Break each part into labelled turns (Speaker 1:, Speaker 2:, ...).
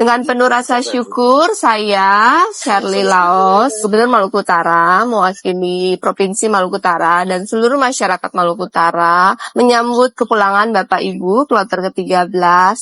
Speaker 1: Dengan penuh rasa syukur, saya, Shirley Laos, Gubernur Maluku Utara, mewakili Provinsi Maluku Utara dan seluruh masyarakat Maluku Utara, menyambut kepulangan Bapak Ibu kloter ke-13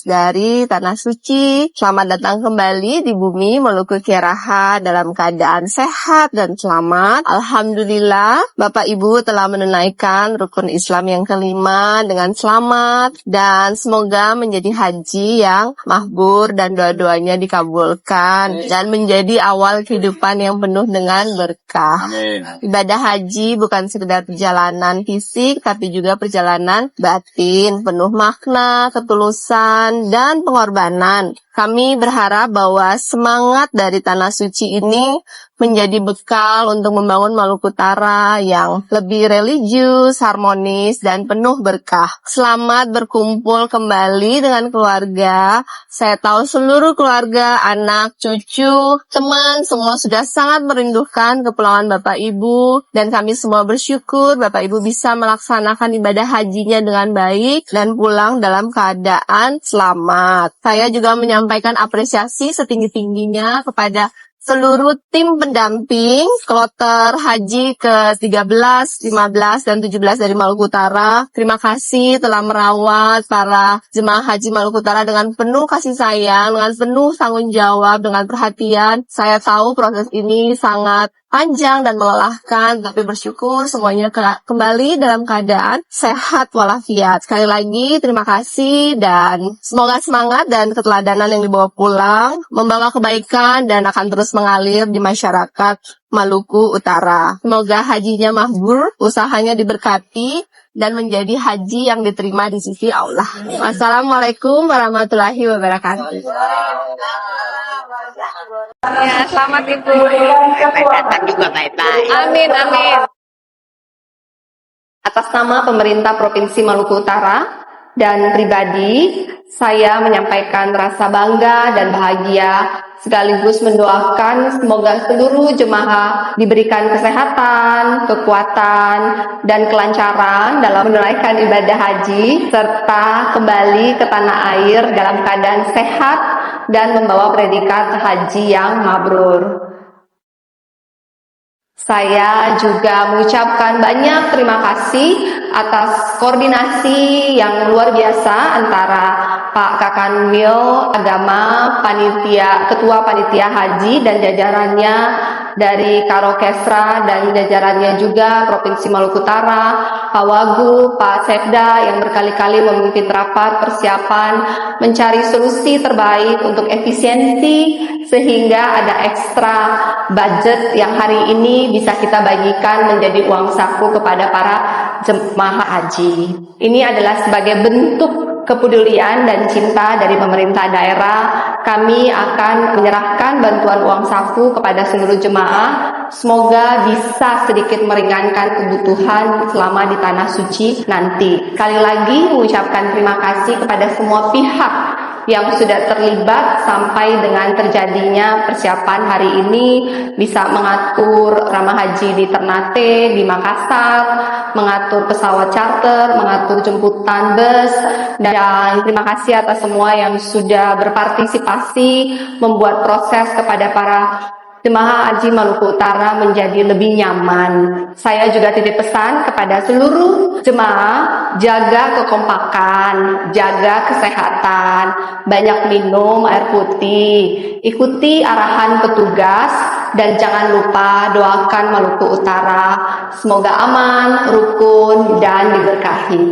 Speaker 1: dari Tanah Suci. Selamat datang kembali di bumi Maluku Keraha dalam keadaan sehat dan selamat. Alhamdulillah, Bapak Ibu telah menunaikan rukun Islam yang kelima dengan selamat dan semoga menjadi haji yang mahbur dan doanya dikabulkan dan menjadi awal kehidupan yang penuh dengan berkah.
Speaker 2: Amin.
Speaker 1: Ibadah haji bukan sekedar perjalanan fisik, tapi juga perjalanan batin, penuh makna, ketulusan, dan pengorbanan. Kami berharap bahwa semangat dari Tanah Suci ini menjadi bekal untuk membangun Maluku Utara yang lebih religius, harmonis, dan penuh berkah. Selamat berkumpul kembali dengan keluarga. Saya tahu seluruh keluarga, anak, cucu, teman, semua sudah sangat merindukan kepulangan Bapak Ibu. Dan kami semua bersyukur Bapak Ibu bisa melaksanakan ibadah hajinya dengan baik dan pulang dalam keadaan selamat. Saya juga menyampaikan apresiasi setinggi-tingginya kepada seluruh tim pendamping kloter haji ke-13, 15, dan 17 dari Maluku Utara. Terima kasih telah merawat para jemaah haji Maluku Utara dengan penuh kasih sayang, dengan penuh tanggung jawab, dengan perhatian. Saya tahu proses ini sangat panjang dan melelahkan, tapi bersyukur semuanya kembali dalam keadaan sehat walafiat. Sekali lagi, terima kasih dan semoga semangat dan keteladanan yang dibawa pulang membawa kebaikan dan akan terus mengalir di masyarakat Maluku Utara. Semoga hajinya mahbur, usahanya diberkati, dan menjadi haji yang diterima di sisi Allah. Wassalamualaikum warahmatullahi wabarakatuh. Ya, selamat Ibu.
Speaker 3: Sampai datang juga bye-bye.
Speaker 1: Amin, amin. Atas nama pemerintah Provinsi Maluku Utara dan pribadi, saya menyampaikan rasa bangga dan bahagia sekaligus mendoakan semoga seluruh jemaah diberikan kesehatan, kekuatan, dan kelancaran dalam menunaikan ibadah haji serta kembali ke tanah air dalam keadaan sehat dan membawa predikat haji yang mabrur. Saya juga mengucapkan banyak terima kasih atas koordinasi yang luar biasa antara Pak Kakanwil Agama, Ketua Panitia Haji dan jajarannya dari Karokesra dan jajarannya juga Provinsi Maluku Utara, Pak Wagub, Pak Sekda yang berkali-kali memimpin rapat persiapan mencari solusi terbaik untuk efisiensi sehingga ada ekstra budget yang hari ini bisa kita bagikan menjadi uang saku kepada para jemaah haji. Ini adalah sebagai bentuk kepedulian dan cinta dari pemerintah daerah. Kami akan menyerahkan bantuan uang saku kepada seluruh jemaah. Semoga bisa sedikit meringankan kebutuhan selama di Tanah Suci nanti. Sekali lagi mengucapkan terima kasih kepada semua pihak yang sudah terlibat sampai dengan terjadinya persiapan hari ini, bisa mengatur ramah haji di Ternate, di Makassar, mengatur pesawat charter, mengatur jemputan bus, dan terima kasih atas semua yang sudah berpartisipasi membuat proses kepada para jemaah haji Maluku Utara menjadi lebih nyaman. Saya juga titip pesan kepada seluruh jemaah, jaga kekompakan, jaga kesehatan, banyak minum air putih, ikuti arahan petugas, dan jangan lupa doakan Maluku Utara. Semoga aman, rukun, dan diberkahi.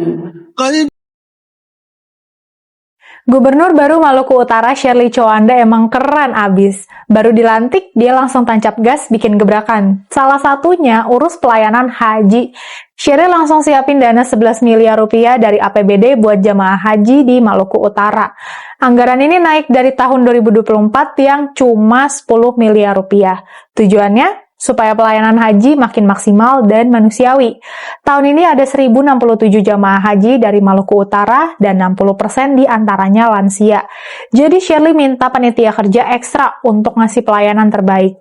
Speaker 4: Gubernur baru Maluku Utara Shirley Chowanda emang keren abis. Baru dilantik, dia langsung tancap gas bikin gebrakan. Salah satunya urus pelayanan haji. Shirley langsung siapin dana 11 miliar rupiah dari APBD buat jamaah haji di Maluku Utara. Anggaran ini naik dari tahun 2024 yang cuma 10 miliar rupiah. Tujuannya? Supaya pelayanan haji makin maksimal dan manusiawi. Tahun ini ada 1067 jamaah haji dari Maluku Utara dan 60% diantaranya lansia. Jadi Shirley minta panitia kerja ekstra untuk ngasih pelayanan terbaik.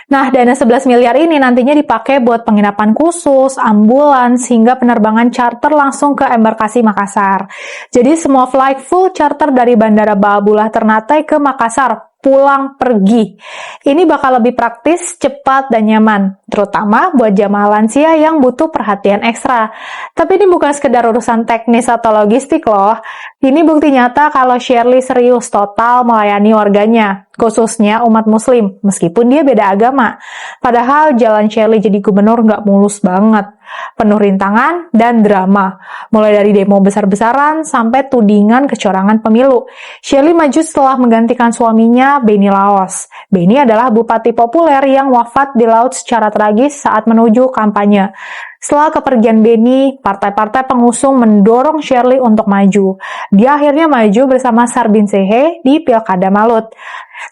Speaker 4: Nah, dana 11 miliar ini nantinya dipakai buat penginapan khusus, ambulans, hingga penerbangan charter langsung ke embarkasi Makassar. Jadi semua flight full charter dari Bandara Babullah Ternate ke Makassar pulang pergi. Ini bakal lebih praktis, cepat, dan nyaman, terutama buat jamaah lansia yang butuh perhatian ekstra. Tapi ini bukan sekedar urusan teknis atau logistik loh. Ini bukti nyata kalau Shirley serius total melayani warganya, khususnya umat muslim, meskipun dia beda agama. Padahal jalan Shirley jadi gubernur nggak mulus banget. Penuh rintangan dan drama, mulai dari demo besar-besaran sampai tudingan kecurangan pemilu. Shirley maju setelah menggantikan suaminya, Benny Laos. Benny adalah bupati populer yang wafat di laut secara tragis saat menuju kampanye. Setelah kepergian Benny, partai-partai pengusung mendorong Shirley untuk maju. Dia akhirnya maju bersama Sarbin Sehe di Pilkada Malut.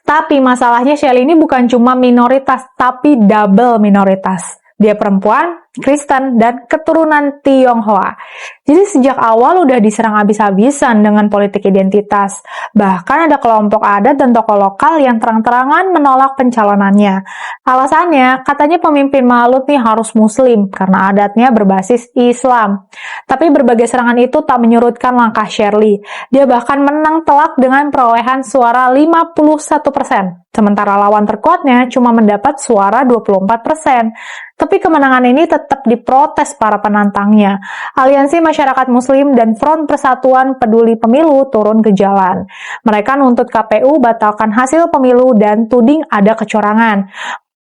Speaker 4: Tapi masalahnya Shirley ini bukan cuma minoritas, tapi double minoritas. Dia perempuan, Kristen, dan keturunan Tionghoa. Jadi sejak awal udah diserang habis-habisan dengan politik identitas. Bahkan ada kelompok adat dan tokoh lokal yang terang-terangan menolak pencalonannya. Alasannya, katanya pemimpin Malut nih harus muslim karena adatnya berbasis Islam. Tapi berbagai serangan itu tak menyurutkan langkah Shirley. Dia bahkan menang telak dengan perolehan suara 51%. Sementara lawan terkuatnya cuma mendapat suara 24%. Tapi kemenangan ini tetap diprotes para penantangnya. Aliansi Masyarakat Muslim dan Front Persatuan Peduli Pemilu turun ke jalan. Mereka nuntut KPU batalkan hasil pemilu dan tuding ada kecurangan.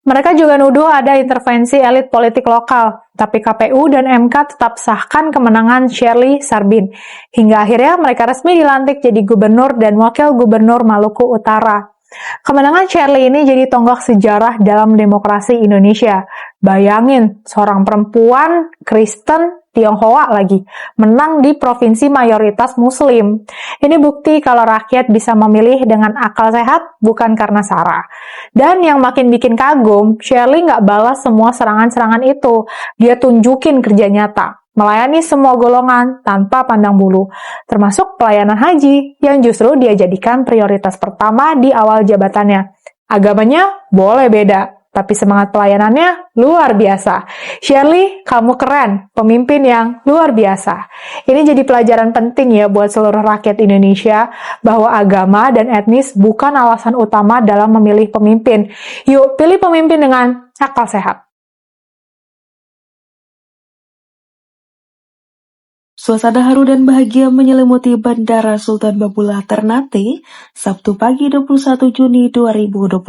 Speaker 4: Mereka juga nuduh ada intervensi elit politik lokal, tapi KPU dan MK tetap sahkan kemenangan Shirley Sarbin. Hingga akhirnya mereka resmi dilantik jadi gubernur dan wakil gubernur Maluku Utara. Kemenangan Shirley ini jadi tonggak sejarah dalam demokrasi Indonesia. Bayangin, seorang perempuan Kristen Tionghoa lagi menang di provinsi mayoritas Muslim. Ini bukti kalau rakyat bisa memilih dengan akal sehat, bukan karena sara. Dan yang makin bikin kagum, Shirley nggak balas semua serangan-serangan itu. Dia tunjukin kerja nyata. Melayani semua golongan tanpa pandang bulu, termasuk pelayanan haji yang justru dia jadikan prioritas pertama di awal jabatannya. Agamanya boleh beda, tapi semangat pelayanannya luar biasa. Shirley, kamu keren, pemimpin yang luar biasa. Ini jadi pelajaran penting ya buat seluruh rakyat Indonesia, bahwa agama dan etnis bukan alasan utama dalam memilih pemimpin. Yuk, pilih pemimpin dengan akal sehat.
Speaker 2: Suasana haru dan bahagia menyelimuti Bandara Sultan Babullah Ternate, Sabtu pagi 21 Juni 2025.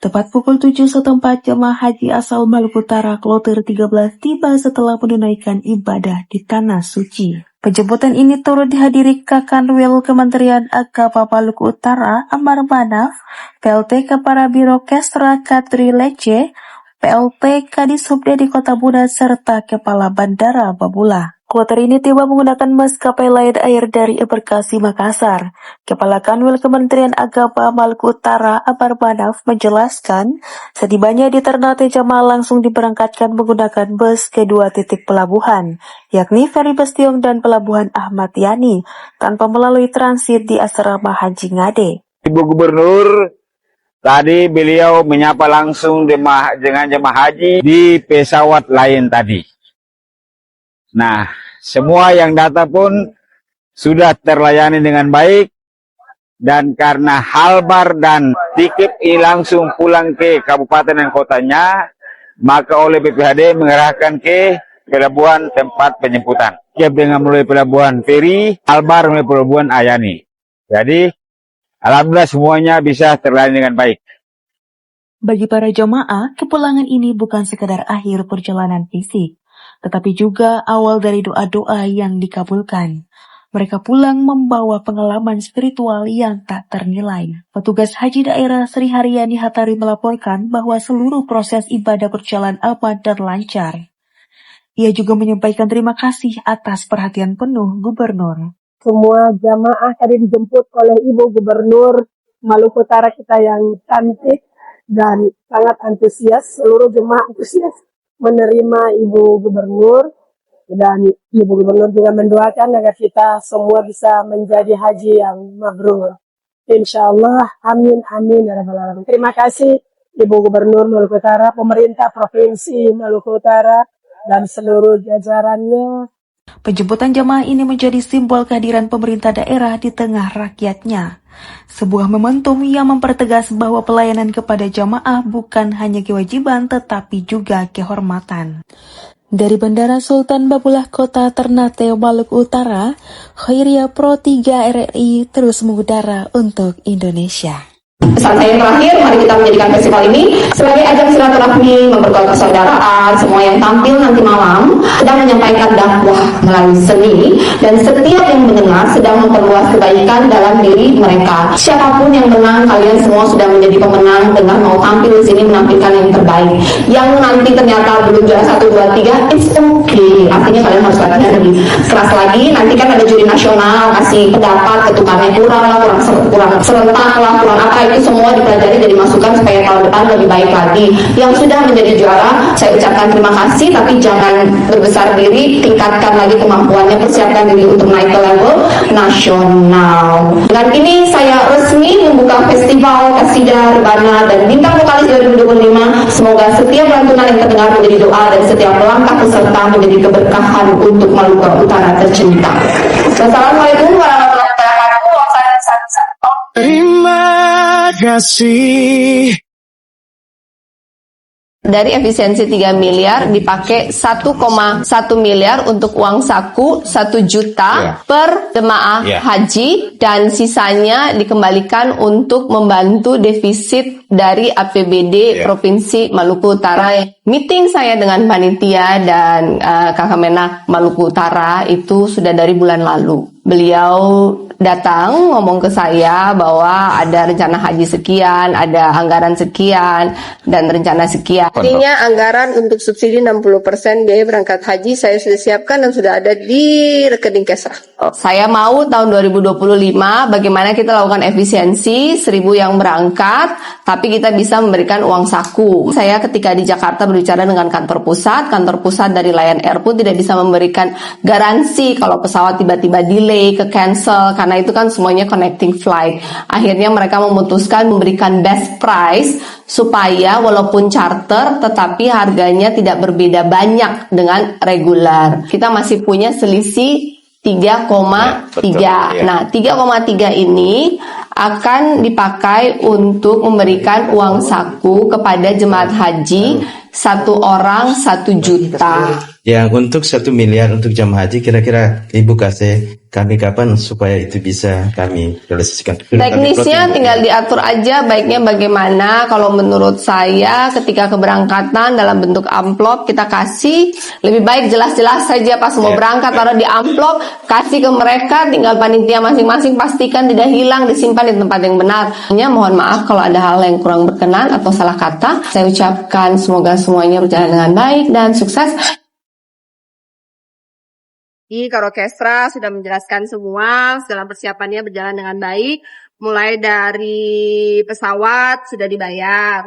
Speaker 2: Tepat pukul 7 setempat, jemaah haji asal Maluku Utara Kloter 13 tiba setelah menunaikan ibadah di Tanah Suci. Penjemputan ini turut dihadiri Kakanwil Kementerian Agama Maluku Utara Amar Manaf, PLT Kepala Biro Kesra Katri Lece, PLT Kadishub di Kota Buna, serta Kepala Bandara Babullah. Kloter ini tiba menggunakan maskapai Lion Air dari Embarkasi Makassar. Kepala Kanwil Kementerian Agama Maluku Utara Amar Manaf menjelaskan, setibanya di Ternate jamaah langsung diberangkatkan menggunakan bus ke dua titik pelabuhan, yakni Feri Bestiong dan Pelabuhan Ahmad Yani, tanpa melalui transit di Asrama Haji Ngade.
Speaker 5: Ibu Gubernur tadi beliau menyapa langsung dengan jemaah haji di pesawat lain tadi. Nah, semua yang datang pun sudah terlayani dengan baik, dan karena halbar dan tiket ini langsung pulang ke kabupaten dan kotanya, maka oleh BPHD mengerahkan ke pelabuhan tempat penjemputan. Siap dengan melalui pelabuhan Feri, halbar melalui pelabuhan Ayani. Jadi, alhamdulillah semuanya bisa terlayani dengan baik.
Speaker 2: Bagi para jemaah, kepulangan ini bukan sekedar akhir perjalanan fisik, tetapi juga awal dari doa-doa yang dikabulkan. Mereka pulang membawa pengalaman spiritual yang tak ternilai. Petugas Haji Daerah Sri Haryani Hatari melaporkan bahwa seluruh proses ibadah berjalan aman dan lancar. Ia juga menyampaikan terima kasih atas perhatian penuh Gubernur.
Speaker 6: Semua jamaah tadi dijemput oleh Ibu Gubernur Maluku Utara kita yang cantik dan sangat antusias. Seluruh jemaah antusias menerima Ibu Gubernur, dan Ibu Gubernur juga mendoakan agar kita semua bisa menjadi haji yang mabrur. Insya Allah, amin, amin, ya Rabbal Alamin. Terima kasih Ibu Gubernur Maluku Utara, pemerintah Provinsi Maluku Utara, dan seluruh jajarannya.
Speaker 2: Penjemputan jemaah ini menjadi simbol kehadiran pemerintah daerah di tengah rakyatnya. Sebuah momentum yang mempertegas bahwa pelayanan kepada jamaah bukan hanya kewajiban tetapi juga kehormatan. Dari Bandara Sultan Babulah Kota Ternate, Maluku Utara, Khairia Pro 3 RRI terus mengudara untuk Indonesia.
Speaker 1: Pesan saya yang terakhir, mari kita menjadikan festival ini sebagai ajang silaturahmi, memperkuat persaudaraan. Semua yang tampil nanti malam sedang menyampaikan dakwah melalui seni, dan setiap yang mendengar sedang memperluas kebaikan dalam diri mereka. Siapapun yang menang, kalian semua sudah menjadi pemenang dengan mau tampil di sini menampilkan yang terbaik. Yang nanti ternyata belum juara 1, 2, 3, it's okay. Artinya kalian harus latihan lebih keras lagi. Nanti kan ada juri nasional kasih pendapat, ketukannya kurang lah, kurang serentak lah, kurang apa, itu semua dipelajari jadi masukan supaya tahun depan lebih baik lagi. Yang sudah menjadi juara, saya ucapkan terima kasih, tapi jangan berbesar diri, tingkatkan lagi kemampuannya, persiapkan diri untuk naik ke level nasional. Dengan ini saya resmi membuka Festival Kasidah Rebana dan Bintang Vokalis 2025. Semoga setiap lantunan yang terdengar menjadi doa dan setiap langkah peserta menjadi keberkahan untuk Maluku Utara tercinta. Wassalamualaikum warahmatullahi wabarakatuh.
Speaker 7: Terima kasih.
Speaker 1: Dari efisiensi 3 miliar dipakai 1,1 miliar untuk uang saku 1 juta per jemaah haji, dan sisanya dikembalikan untuk membantu defisit dari APBD Provinsi Maluku Utara. Meeting saya dengan panitia dan Kakak Menak Maluku Utara itu sudah dari bulan lalu. Beliau datang ngomong ke saya bahwa ada rencana haji sekian, ada anggaran sekian, dan rencana sekian. Artinya anggaran untuk subsidi 60% biaya berangkat haji saya sudah siapkan dan sudah ada di rekening Kesra. Saya mau tahun 2025 bagaimana kita lakukan efisiensi 1.000 yang berangkat, tapi kita bisa memberikan uang saku. Saya ketika di Jakarta berbicara dengan kantor pusat dari Lion Air pun tidak bisa memberikan garansi kalau pesawat tiba-tiba delay, ke cancel, karena itu kan semuanya connecting flight. Akhirnya mereka memutuskan memberikan best price supaya walaupun charter tetapi harganya tidak berbeda banyak dengan regular. Kita masih punya selisih 3,3. Nah, 3,3 ini akan dipakai untuk memberikan uang saku kepada jemaat haji 1 orang 1 juta.
Speaker 8: Yang untuk 1 miliar untuk jemaah haji, kira-kira Ibu kasih kami kapan supaya itu bisa kami realisasikan?
Speaker 1: Teknisnya tinggal diatur aja baiknya bagaimana. Kalau menurut saya ketika keberangkatan dalam bentuk amplop kita kasih, lebih baik jelas-jelas saja pas mau berangkat taruh di amplop, kasih ke mereka, tinggal panitia masing-masing pastikan tidak hilang, disimpan di tempat yang benar. Mohon maaf kalau ada hal yang kurang berkenan atau salah kata. Saya ucapkan semoga semuanya berjalan dengan baik dan sukses. Di Karokestra sudah menjelaskan semua, segala persiapannya berjalan dengan baik. Mulai dari pesawat sudah dibayar,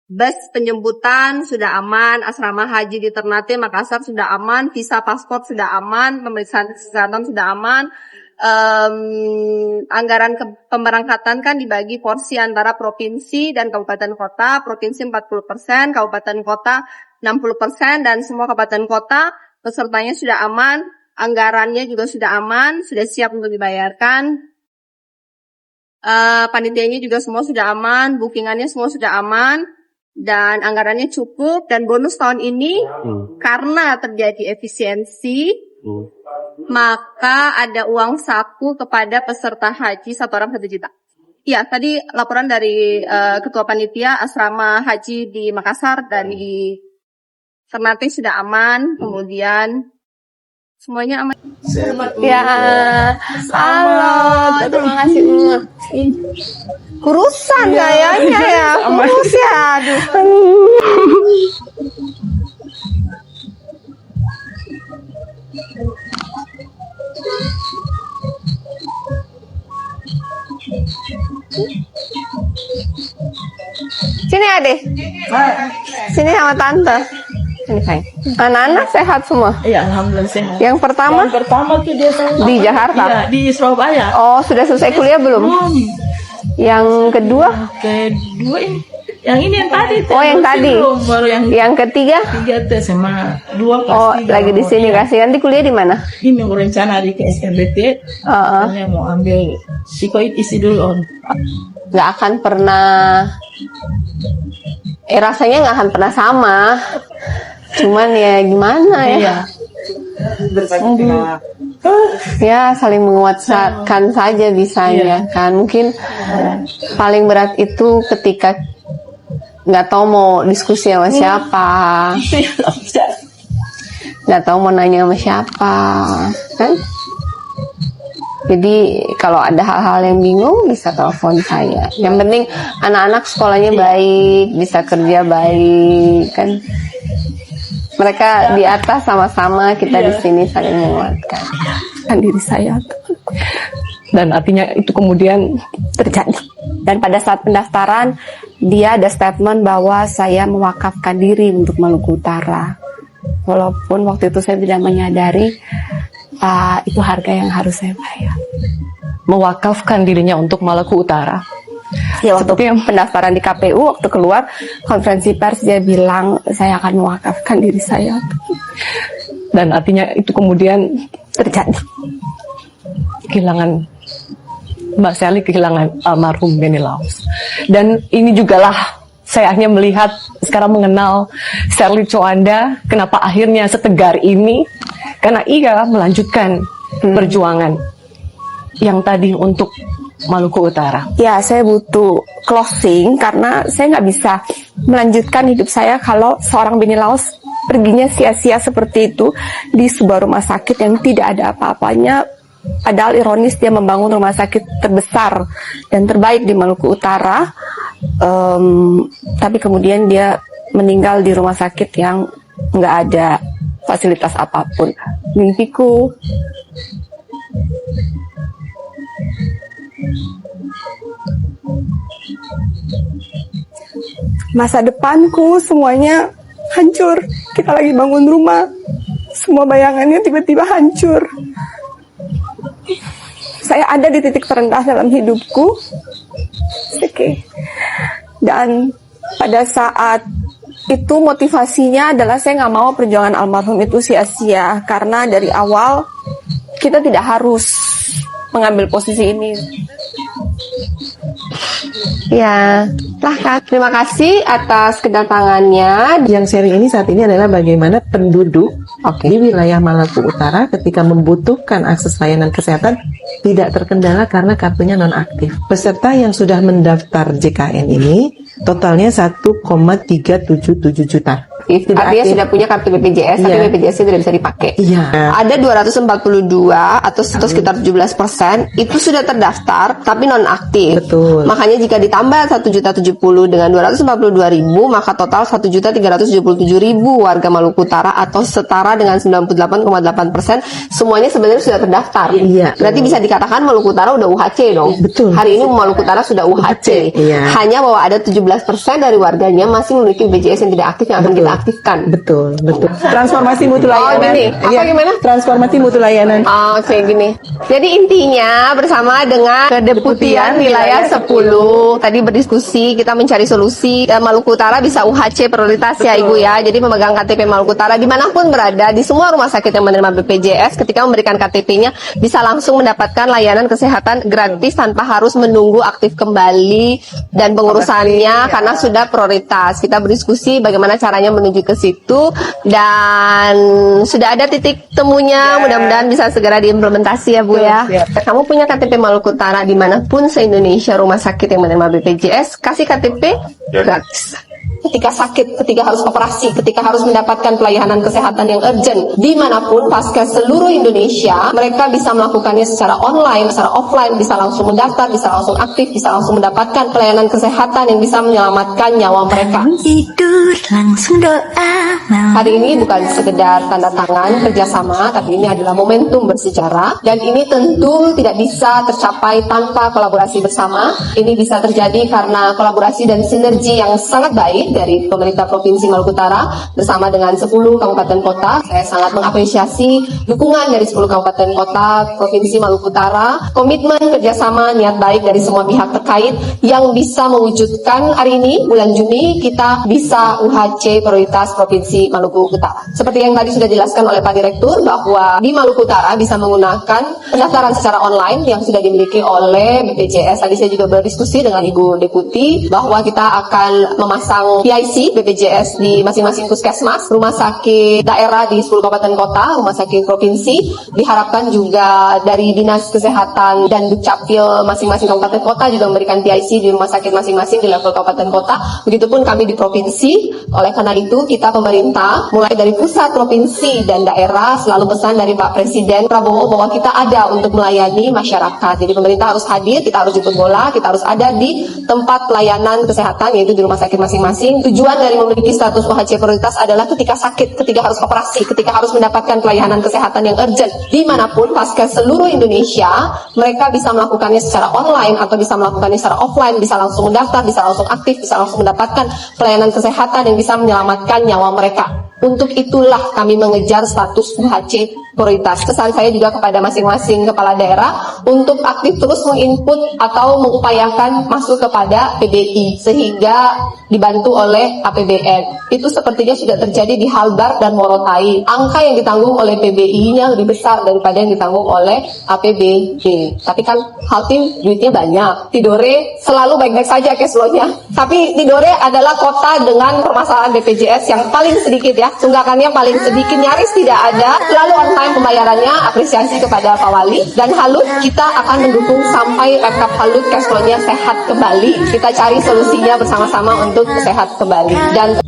Speaker 1: bus penjemputan sudah aman, asrama haji di Ternate Makassar sudah aman, visa paspor sudah aman, pemeriksaan kesehatan sudah aman. Anggaran pemberangkatan kan dibagi porsi antara provinsi dan kabupaten kota. Provinsi 40%, kabupaten kota 60%, dan semua kabupaten kota pesertanya sudah aman, anggarannya juga sudah aman, sudah siap untuk dibayarkan. Panitianya juga semua sudah aman, bookingannya semua sudah aman, dan anggarannya cukup. Dan bonus tahun ini karena terjadi efisiensi, maka ada uang saku kepada peserta haji 1 orang 1 juta. Iya, tadi laporan dari Ketua Panitia Asrama Haji di Makassar dan di Ternate sudah aman, kemudian semuanya aman. Ya, halo, terima kasih. Kurusan kayaknya ya, kurus ya. Aduh. Sini Ade, sini sama tante. Ini sayang. Anak-anak sehat semua?
Speaker 9: Iya, alhamdulillah sehat.
Speaker 1: Yang pertama
Speaker 9: tuh dia
Speaker 1: di Jakarta?
Speaker 9: Iya, di Surabaya.
Speaker 1: Oh, sudah selesai kuliah belum? Yang kedua?
Speaker 9: Kedua ini Yang ini yang tadi.
Speaker 1: Oh, yang tadi.
Speaker 9: Baru
Speaker 1: Yang ketiga?
Speaker 9: tiga tuh SMA 2 kelas
Speaker 1: Oh,
Speaker 9: 3.
Speaker 1: lagi di sini kasih. Nanti kuliah di mana?
Speaker 9: Ini mau rencana di KSMBT. Katanya mau ambil psikoid isi dulu on.
Speaker 1: Nggak akan pernah. Rasanya nggak akan pernah sama. Cuman ya gimana ya?
Speaker 9: Iya.
Speaker 1: Ya saling menguatkan saja bisanya kan. Mungkin paling berat itu ketika nggak tahu mau diskusi sama siapa, nggak tahu mau nanya sama siapa kan. Jadi kalau ada hal-hal yang bingung bisa telepon saya. Yang penting anak-anak sekolahnya baik, bisa kerja baik kan. Mereka di atas sama-sama, kita di sini saling menguatkan diri saya.
Speaker 10: Dan artinya itu kemudian
Speaker 1: Terjadi. Dan pada saat pendaftaran, dia ada statement bahwa saya mewakafkan diri untuk Maluku Utara. Walaupun waktu itu saya tidak menyadari itu harga yang harus saya bayar.
Speaker 10: mewakafkan dirinya untuk Maluku Utara.
Speaker 1: Ya, waktu pendaftaran di KPU, waktu keluar konferensi pers dia bilang saya akan mewakafkan diri saya.
Speaker 10: Dan artinya itu kemudian
Speaker 1: terjadi.
Speaker 10: Kehilangan Mbak Sally, kehilangan almarhum Benny Laos. Dan ini jugalah saya akhirnya melihat, sekarang mengenal Sally Coanda, kenapa akhirnya setegar ini, karena ia melanjutkan perjuangan yang tadi untuk Maluku Utara.
Speaker 1: Ya, saya butuh closing karena saya nggak bisa melanjutkan hidup saya kalau seorang Benny Laos perginya sia-sia seperti itu di sebuah rumah sakit yang tidak ada apa-apanya. Padahal ironis dia membangun rumah sakit terbesar dan terbaik di Maluku Utara, tapi kemudian dia meninggal di rumah sakit yang nggak ada fasilitas apapun. Mimpiku masa depanku semuanya hancur. Kita lagi bangun rumah, semua bayangannya tiba-tiba hancur. Saya ada di titik terendah dalam hidupku. Oke. Dan pada saat itu motivasinya adalah saya nggak mau perjuangan almarhum itu sia-sia, karena dari awal kita tidak harus mengambil posisi ini. Ya, Kak, terima kasih atas kedatangannya.
Speaker 11: Yang sharing ini saat ini adalah bagaimana penduduk di wilayah Maluku Utara ketika membutuhkan akses layanan kesehatan tidak terkendala karena kartunya nonaktif. Peserta yang sudah mendaftar JKN ini totalnya 1,377 juta.
Speaker 1: Artinya sudah punya kartu BPJS, tapi BPJS tidak bisa dipakai. Ada 242 atau sekitar 17% itu sudah terdaftar tapi nonaktif.
Speaker 11: Betul.
Speaker 1: Makanya jika ditambah 1.070 dengan 242.000, maka total 1.377.000 warga Maluku Utara atau setara dengan 98,8% semuanya sebenarnya sudah terdaftar. Berarti bisa dikatakan Maluku Utara udah UHC dong.
Speaker 11: Betul.
Speaker 1: Hari ini Maluku Utara sudah UHC. Hanya bahwa ada 17% dari warganya masih memiliki BPJS yang tidak aktif yang akan kita aktifkan.
Speaker 11: Betul. Transformasi mutu layanan.
Speaker 1: Oh, gini. Apa gimana?
Speaker 11: Transformasi mutu layanan.
Speaker 1: Oke, gini. Jadi intinya bersama dengan Kedeputian Wilayah 10 tadi berdiskusi, kita mencari solusi Maluku Utara bisa UHC prioritas ya Ibu ya. Jadi pemegang KTP Maluku Utara dimanapun berada di semua rumah sakit yang menerima BPJS ketika memberikan KTP-nya bisa langsung mendapatkan layanan kesehatan gratis tanpa harus menunggu aktif kembali dan pengurusannya karena sudah prioritas. Kita berdiskusi bagaimana caranya menuju ke situ dan sudah ada titik temunya. Mudah-mudahan bisa segera diimplementasi ya Bu ya. Kamu punya KTP Maluku Utara dimanapun se-Indonesia rumah sakit yang menerima BPJS, kasih KTP gratis. Ketika sakit, ketika harus operasi, ketika harus mendapatkan pelayanan kesehatan yang urgent dimanapun pasca seluruh Indonesia, mereka bisa melakukannya secara online, secara offline, bisa langsung mendaftar, bisa langsung aktif, bisa langsung mendapatkan pelayanan kesehatan yang bisa menyelamatkan nyawa mereka.
Speaker 12: Tidur langsung doa.
Speaker 1: Hari ini bukan sekedar tanda tangan kerjasama, tapi ini adalah momentum bersejarah dan ini tentu tidak bisa tercapai tanpa kolaborasi bersama. Ini bisa terjadi karena kolaborasi dan sinergi yang sangat baik baik dari pemerintah Provinsi Maluku Utara bersama dengan 10 kabupaten kota. Saya sangat mengapresiasi dukungan dari 10 kabupaten kota Provinsi Maluku Utara, komitmen kerjasama niat baik dari semua pihak terkait yang bisa mewujudkan hari ini bulan Juni kita bisa UHC prioritas Provinsi Maluku Utara. Seperti yang tadi sudah dijelaskan oleh Pak Direktur bahwa di Maluku Utara bisa menggunakan pendaftaran secara online yang sudah dimiliki oleh BPJS. Tadi saya juga berdiskusi dengan Ibu Deputi bahwa kita akan memasang PIC BPJS di masing-masing puskesmas, rumah sakit daerah di 10 kabupaten kota, rumah sakit provinsi. Diharapkan juga dari Dinas Kesehatan dan Dukcapil masing-masing kabupaten kota juga memberikan PIC di rumah sakit masing-masing di level kabupaten kota. Begitupun kami di provinsi. Oleh karena itu kita pemerintah mulai dari pusat, provinsi dan daerah selalu pesan dari Pak Presiden Prabowo bahwa kita ada untuk melayani masyarakat. Jadi pemerintah harus hadir, kita harus jemput bola, kita harus ada di tempat pelayanan kesehatan yaitu di rumah sakit masing-masing. Tujuan dari memiliki status UHC prioritas adalah ketika sakit, ketika harus operasi, ketika harus mendapatkan pelayanan kesehatan yang urgent dimanapun pasca seluruh Indonesia, mereka bisa melakukannya secara online atau bisa melakukannya secara offline, bisa langsung mendaftar, bisa langsung aktif, bisa langsung mendapatkan pelayanan kesehatan yang bisa menyelamatkan nyawa mereka. Untuk itulah kami mengejar status UHC prioritas. Pesan saya juga kepada masing-masing kepala daerah untuk aktif terus menginput atau mengupayakan masuk kepada PBI sehingga dibantu oleh APBN. Itu sepertinya sudah terjadi di Halbar dan Morotai. Angka yang ditanggung oleh PBI-nya lebih besar daripada yang ditanggung oleh APBD. Tapi kan Haltim duitnya banyak. Tidore selalu baik-baik saja cash flow-nya. Tapi Tidore adalah kota dengan permasalahan BPJS yang paling sedikit ya. Tunggakannya paling sedikit, nyaris tidak ada. Selalu on time pembayarannya. Apresiasi kepada Pak Wali. Dan Halut kita akan mendukung sampai rekap Halut cash flow-nya sehat kembali. Kita cari solusinya bersama-sama untuk sehat kembali. Dan